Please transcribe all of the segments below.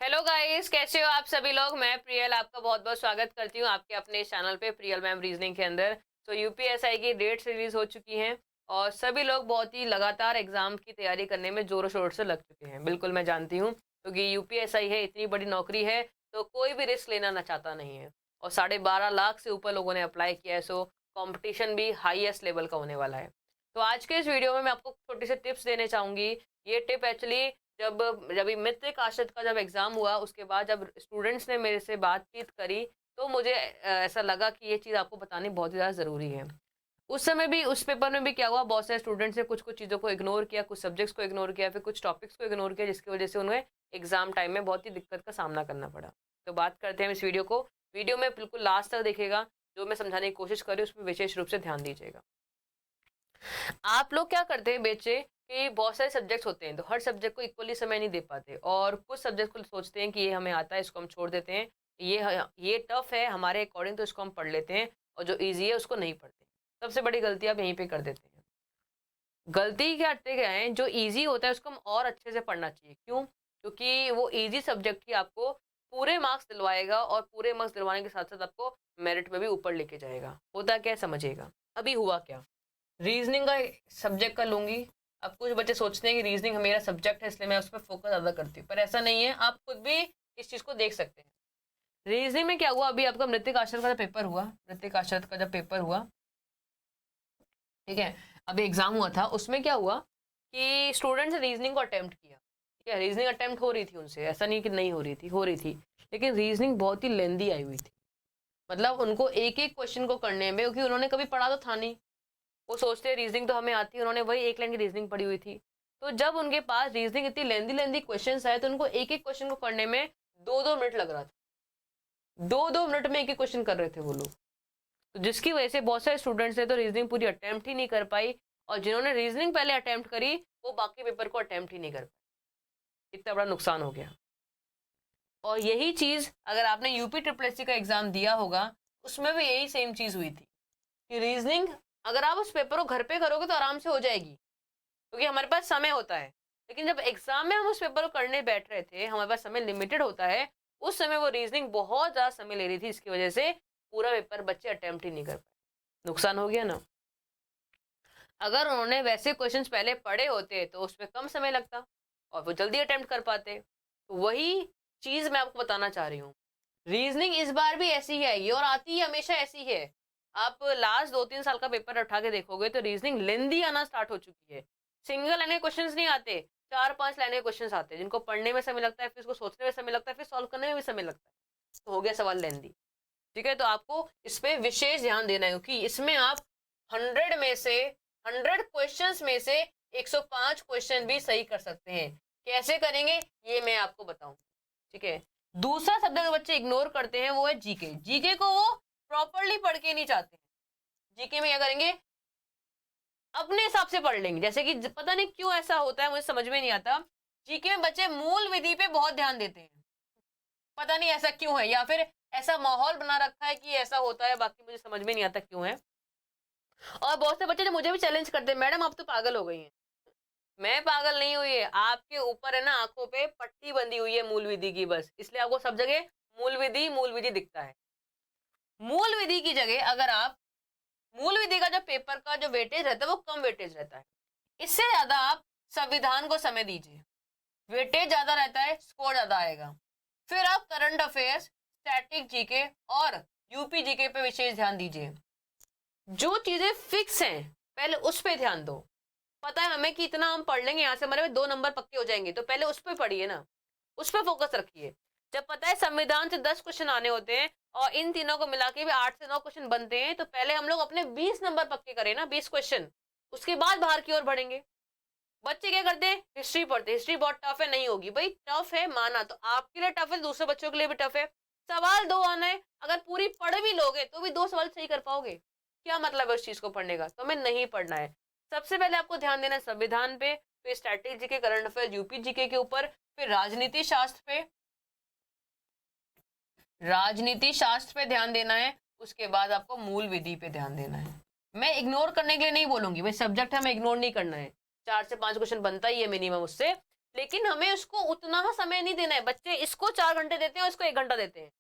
Hello guys, कैसे हो आप सभी लोग। मैं प्रियल आपका बहुत बहुत स्वागत करती हूँ आपके अपने चैनल पे प्रियल मैम रीजनिंग के अंदर। तो यूपीएसआई की डेट्स रिलीज हो चुकी हैं और सभी लोग बहुत ही लगातार एग्जाम की तैयारी करने में जोरों शोर से लग चुके हैं। बिल्कुल मैं जानती हूँ, क्योंकि यूपीएसआई है, इतनी बड़ी नौकरी है, तो कोई भी रिस्क लेना ना चाहता नहीं है। और 12.5 लाख से ऊपर लोगों ने अप्लाई किया है, सो कॉम्पिटिशन भी हाईएस्ट लेवल का होने वाला है। तो आज के इस वीडियो में मैं आपको छोटी सी टिप्स देने चाहूंगी। ये टिप एक्चुअली जब जब ये मित्रिक आशत का जब एग्जाम हुआ, उसके बाद जब स्टूडेंट्स ने मेरे से बातचीत करी, तो मुझे ऐसा लगा कि ये चीज़ आपको बतानी बहुत ही ज़्यादा ज़रूरी है। उस समय भी उस पेपर में भी क्या हुआ, बहुत सारे स्टूडेंट्स ने कुछ कुछ चीज़ों को इग्नोर किया, कुछ सब्जेक्ट्स को इग्नोर किया, फिर कुछ टॉपिक्स को इग्नोर किया, जिसकी वजह से उन्हें एग्जाम टाइम में बहुत ही दिक्कत का सामना करना पड़ा। तो बात करते हैं इस वीडियो को। वीडियो में बिल्कुल लास्ट तक देखिएगा, जो मैं समझाने की कोशिश कर रही हूँ उसमें विशेष रूप से ध्यान दीजिएगा। आप लोग क्या करते हैं बच्चे कि बहुत सारे सब्जेक्ट्स होते हैं, तो हर सब्जेक्ट को इक्वली समय नहीं दे पाते, और कुछ सब्जेक्ट को सोचते हैं कि ये हमें आता है, इसको हम छोड़ देते हैं। ये टफ है हमारे अकॉर्डिंग, तो इसको हम पढ़ लेते हैं, और जो इजी है उसको नहीं पढ़ते। सबसे बड़ी गलती आप यहीं पे कर देते हैं। गलती क्या करते क्या है, जो इजी होता है उसको हम और अच्छे से पढ़ना चाहिए। क्यों? क्योंकि वो इजी सब्जेक्ट ही आपको पूरे मार्क्स दिलवाएगा, और पूरे मार्क्स दिलवाने के साथ साथ आपको मेरिट में भी ऊपर लेके जाएगा। होता क्या है समझिएगा। अभी हुआ क्या, रीजनिंग का सब्जेक्ट का लूंगी। अब कुछ बच्चे सोचते हैं कि रीजनिंग मेरा सब्जेक्ट है, इसलिए मैं उस पर फोकस ज़्यादा करती हूँ, पर ऐसा नहीं है। आप खुद भी इस चीज़ को देख सकते हैं। रीजनिंग में क्या हुआ, अभी आपका मृतिक आश्रत का जब पेपर हुआ, मृतिक आश्रत का जब पेपर हुआ, ठीक है, अभी एग्जाम हुआ था, उसमें क्या हुआ कि स्टूडेंट्स ने रीजनिंग को अटेम्प्ट किया। ठीक है, रीजनिंग अटेम्प्ट हो रही थी उनसे, ऐसा नहीं कि नहीं हो रही थी, हो रही थी। लेकिन रीजनिंग बहुत ही लेंदी आई हुई थी। मतलब उनको एक एक क्वेश्चन को करने में, क्योंकि उन्होंने कभी पढ़ा तो था नहीं, वो सोचते हैं रीजनिंग तो हमें आती है, उन्होंने वही एक लाइन की रीजनिंग पढ़ी हुई थी। तो जब उनके पास रीजनिंग इतनी लेंदी लेंदी क्वेश्चंस आए, तो उनको एक एक क्वेश्चन को करने में 2-2 मिनट लग रहा था। 2-2 मिनट में एक एक क्वेश्चन कर रहे थे वो लोग। तो जिसकी वजह से बहुत सारे स्टूडेंट्स ने तो रीजनिंग पूरी अटेम्प्ट ही नहीं कर पाई, और जिन्होंने रीजनिंग पहले अटेम्प्ट करी, वो बाकी पेपर को अटेम्प्ट ही नहीं कर पाए। इतना बड़ा नुकसान हो गया। और यही चीज अगर आपने यूपी ट्रिपल एससी का एग्जाम दिया होगा, उसमें भी यही सेम चीज हुई थी कि रीजनिंग अगर आप उस पेपर को घर पे करोगे तो आराम से हो जाएगी, क्योंकि हमारे पास समय होता है। लेकिन जब एग्जाम में हम उस पेपर को करने बैठ रहे थे, हमारे पास समय लिमिटेड होता है, उस समय वो रीजनिंग बहुत ज़्यादा समय ले रही थी, इसकी वजह से पूरा पेपर बच्चे अटेम्प्ट ही नहीं कर पाए। नुकसान हो गया ना। अगर उन्होंने वैसे क्वेश्चंस पहले पढ़े होते तो उसमें कम समय लगता, और वो जल्दी अटेम्प्ट कर पाते। तो वही चीज़ मैं आपको बताना चाह रही हूँ। रीजनिंग इस बार भी ऐसी है ये, और आती ही हमेशा ऐसी है। आप लास्ट 2-3 साल का पेपर उठा के देखोगे तो रीजनिंग लेंदी आना स्टार्ट हो चुकी है। सिंगल लाइन के क्वेश्चंस नहीं आते, 4-5 लाइन के क्वेश्चंस आते हैं, जिनको पढ़ने में समय लगता है, फिर उसको सोचने में समय लगता है, फिर सॉल्व करने में भी समय लगता है। तो हो गया सवाल लेंदी। ठीक है, तो आपको इस पे विशेष ध्यान देना है, क्योंकि इसमें आप 100 क्वेश्चंस में से 105 क्वेश्चन भी सही कर सकते हैं। कैसे करेंगे ये मैं आपको बताऊं। ठीक है, दूसरा सब्जेक्ट बच्चे इग्नोर करते हैं, वो है जीके। जीके को वो प्रॉपरली पढ़ के नहीं चाहते हैं। जीके में क्या करेंगे, अपने हिसाब से पढ़ लेंगे। जैसे कि पता नहीं क्यों ऐसा होता है, मुझे समझ में नहीं आता। जीके में बच्चे मूल विधि पे बहुत ध्यान देते हैं, पता नहीं ऐसा क्यों है, या फिर ऐसा माहौल बना रखा है कि ऐसा होता है, बाकी मुझे समझ में नहीं आता क्यों है। और बहुत से बच्चे जो मुझे भी चैलेंज करते हैं, मैडम आप तो पागल हो गई हैं। मैं पागल नहीं हुई है, आपके ऊपर है ना आंखों पे पट्टी बंधी हुई है मूल विधि की, बस इसलिए आपको सब जगह मूल विधि दिखता है। मूल विधि की जगह अगर आप, मूल विधि का जो पेपर का जो वेटेज रहता है वो कम वेटेज रहता है, इससे ज्यादा आप संविधान को समय दीजिए। वेटेज ज्यादा रहता है, स्कोर ज्यादा आएगा। फिर आप करंट अफेयर्स, स्टैटिक जीके और यूपी जीके पे विशेष ध्यान दीजिए। जो चीजें फिक्स हैं पहले उस पे ध्यान दो। पता है हमें कि इतना हम पढ़ लेंगे, यहाँ से हमारे 2 नंबर पक्के हो जाएंगे, तो पहले उस पर पढ़िए ना, उस पर फोकस रखिए। जब पता है संविधान से 10 क्वेश्चन आने होते हैं, और इन तीनों को मिला के भी 8 से 9 क्वेश्चन बनते हैं, तो पहले हम लोग अपने 20 नंबर पक्के करें ना, 20 क्वेश्चन, उसके बाद बाहर की ओर बढ़ेंगे। बच्चे क्या करते हैं, हिस्ट्री पढ़ते, हिस्ट्री बहुत टफ है, नहीं होगी भाई, टफ है माना, तो आपके लिए टफ है, दूसरे बच्चों के लिए भी टफ है। सवाल 2 आना है, अगर पूरी पढ़ भी लोगे तो भी 2 सवाल सही कर पाओगे? क्या मतलब है उस चीज को पढ़ने का? तो हमें नहीं पढ़ना है। सबसे पहले आपको ध्यान देना है संविधान पे, फिर स्ट्रैटेजी के, करंट अफेयर, यूपी जीके के ऊपर, फिर राजनीति शास्त्र पे, राजनीति शास्त्र पे ध्यान देना है। उसके बाद आपको मूल विधि पे ध्यान देना है। मैं इग्नोर करने के लिए नहीं बोलूंगी भाई, सब्जेक्ट हमें इग्नोर नहीं करना है, 4 से 5 क्वेश्चन बनता ही है मिनिमम उससे, लेकिन हमें उसको उतना समय नहीं देना है। बच्चे इसको 4 घंटे देते हैं और इसको 1 घंटा देते हैं,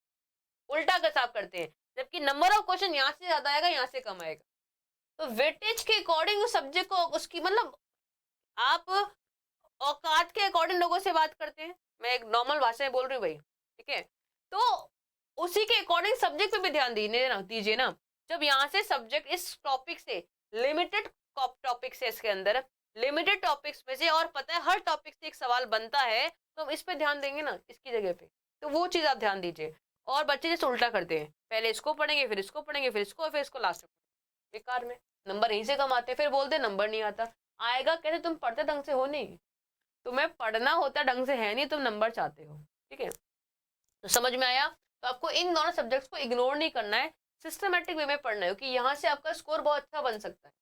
उल्टा का हिसाब करते हैं, जबकि नंबर ऑफ क्वेश्चन यहाँ से ज्यादा आएगा, यहाँ से कम आएगा। तो वेटेज के अकॉर्डिंग उस सब्जेक्ट को उसकी मतलब आप औकात के अकॉर्डिंग लोगों से बात करते हैं, मैं एक नॉर्मल भाषा में बोल रही हूँ भाई, ठीक है। तो उसी के अकॉर्डिंग सब्जेक्ट पे भी ध्यान दीजिए ना। जब यहाँ से सब्जेक्ट इस टॉपिक से लिमिटेड टॉपिक्स है, इसके अंदर लिमिटेड टॉपिक्स में से, और पता है हर टॉपिक से एक सवाल बनता है, तो हम इस पे ध्यान देंगे ना, इसकी जगह पे। तो वो चीज आप ध्यान दीजिए। और बच्चे जैसे उल्टा करते हैं, पहले इसको पढ़ेंगे, फिर इसको पढ़ेंगे, फिर इसको लास्ट में, बेकार में नंबर यहीं से कम आते हैं। फिर बोलते नंबर नहीं आता, आएगा कैसे, तुम पढ़ते ढंग से हो नहीं, तुम्हें पढ़ना होता ढंग से है नहीं, तुम नंबर चाहते हो, ठीक है। तो समझ में आया। तो आपको इन दोनों सब्जेक्ट्स को इग्नोर नहीं करना है, सिस्टमेटिक वे में पढ़ना है, क्योंकि यहाँ से आपका स्कोर बहुत अच्छा बन सकता है,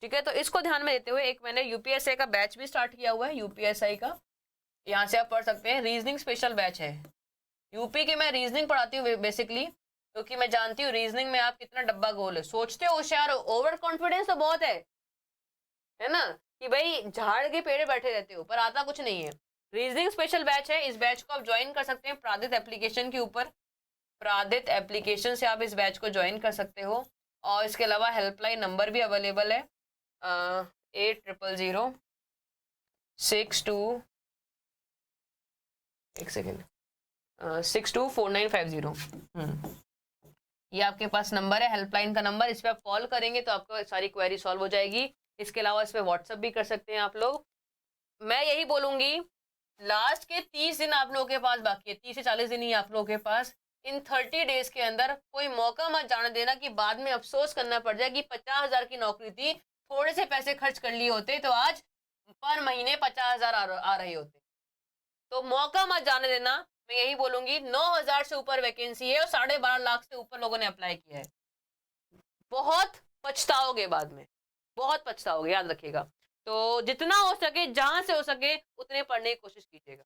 ठीक है। तो इसको ध्यान में देते हुए एक मैंने यूपीएसआई का बैच भी स्टार्ट किया हुआ है, यूपीएसआई का, यहाँ से आप पढ़ सकते हैं। रीजनिंग स्पेशल बैच है, यूपी के मैं रीजनिंग पढ़ाती हूँ बेसिकली, क्योंकि मैं जानती हूँ रीजनिंग में आप कितना डब्बा गोल है, सोचते हो होशियार हो, ओवर कॉन्फिडेंस तो बहुत है ना, कि भाई झाड़ के पेड़े बैठे रहते हो, पर आता कुछ नहीं है। रीजनिंग स्पेशल बैच है, इस बैच को आप ज्वाइन कर सकते हैं प्रादित एप्लीकेशन के ऊपर, प्रादित एप्लीकेशन से आप इस बैच को ज्वाइन कर सकते हो। और इसके अलावा हेल्पलाइन नंबर भी अवेलेबल है, 800062, एक सेकेंड, 624950। ये आपके पास नंबर है, हेल्पलाइन का नंबर, इस पर आप कॉल करेंगे तो आपको सारी क्वेरी सॉल्व हो जाएगी। इसके अलावा इस पर व्हाट्सअप भी कर सकते हैं आप लोग। मैं यही बोलूंगी, लास्ट के 30 दिन आप लोगों के पास बाकी है, 30 से 40 दिन ही आप लोगों के पास। इन 30 डेज के अंदर कोई मौका मत जाने देना कि बाद में अफसोस करना पड़ जाए कि 50,000 की नौकरी थी, थोड़े से पैसे खर्च कर लिए होते तो आज पर महीने 50,000 आ रहे होते। तो मौका मत जाने देना, मैं यही बोलूंगी। 9,000 से ऊपर वैकेंसी है और 12.5 लाख से ऊपर लोगों ने अप्लाई किया है। बहुत पछताओगे बाद में, बहुत पछताओगे, याद रखिएगा। तो जितना हो सके, जहां से हो सके उतने पढ़ने की कोशिश कीजिएगा,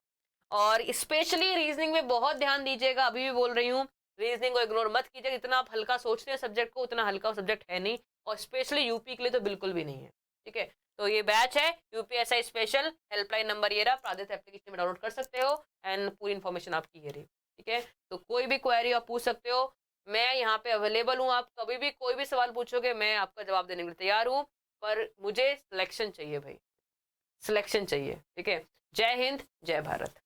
और स्पेशली रीजनिंग में बहुत ध्यान दीजिएगा। अभी भी बोल रही हूँ, रीजनिंग को इग्नोर मत कीजिएगा। इतना आप हल्का सोचते हैं सब्जेक्ट को, उतना हल्का सब्जेक्ट है नहीं, और स्पेशली यूपी के लिए तो बिल्कुल भी नहीं है, ठीक है। तो ये बैच है यूपीएसआई स्पेशल, हेल्पलाइन नंबर ये रहा, प्रादित एप्लीकेशन में डाउनलोड कर सकते हो, एंड पूरी इन्फॉर्मेशन आपकी ये रही, ठीक है। तो कोई भी क्वेरी आप पूछ सकते हो, मैं यहाँ पे अवेलेबल हूँ। आप कभी भी कोई भी सवाल पूछोगे, मैं आपका जवाब देने के लिए तैयार हूँ, पर मुझे सिलेक्शन चाहिए भाई, सिलेक्शन चाहिए, ठीक है। जय हिंद, जय भारत।